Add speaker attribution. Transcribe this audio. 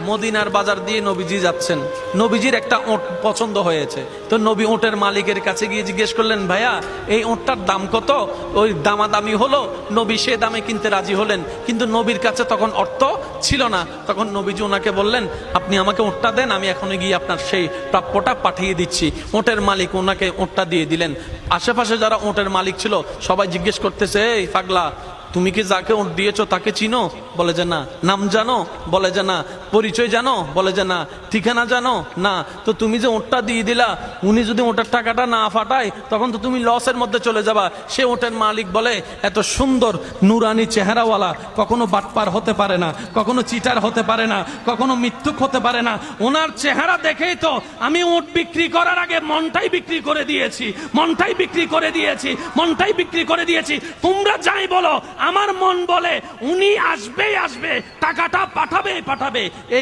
Speaker 1: মদিনার বাজার দিয়ে নবীজি যাচ্ছেন, নবীজির একটা ওট পছন্দ হয়েছে। তো নবী ওটের মালিকের কাছে গিয়ে জিজ্ঞেস করলেন, ভাইয়া এই ওটটার দাম কত? ওই দামাদামি হলো, নবী সে দামে কিনতে রাজি হলেন, কিন্তু নবীর কাছে তখন অর্থ ছিল না। তখন নবীজি ওনাকে বললেন, আপনি আমাকে ওটটা দেন, আমি এখনই গিয়ে আপনার সেই প্রাপ্যটা পাঠিয়ে দিচ্ছি। ওটের মালিক ওনাকে ওটটা দিয়ে দিলেন। আশেপাশে যারা ওটের মালিক ছিল সবাই জিজ্ঞেস করতেছে, এই পাগলা, তুমি কি যাকে ওট দিয়েছো তাকে চিনো? বলে যে না। নাম জানো? বলে যে না। পরিচয় জানো? বলে যে না। ঠিকানা জানো? না। তো তুমি যে ওটটা দিয়ে দিলা, উনি যদি ওটার টাকাটা না ফাটায় তখন তো তুমি লসের মধ্যে চলে যাবা। সে ওটের মালিক বলে, এত সুন্দর নুরানি চেহারাওয়ালা কখনো বাটপার হতে পারে না, কখনো চিটার হতে পারে না, কখনো মিথ্যুক হতে পারে না। ওনার চেহারা দেখেই তো আমি ওট বিক্রি করার আগে মনটাই বিক্রি করে দিয়েছি, মনটাই বিক্রি করে দিয়েছি, মনটাই বিক্রি করে দিয়েছি। তোমরা যাই বলো, আমার মন বলে উনি আসবেই আসবে, টাকাটা পাঠাবে পাঠাবে।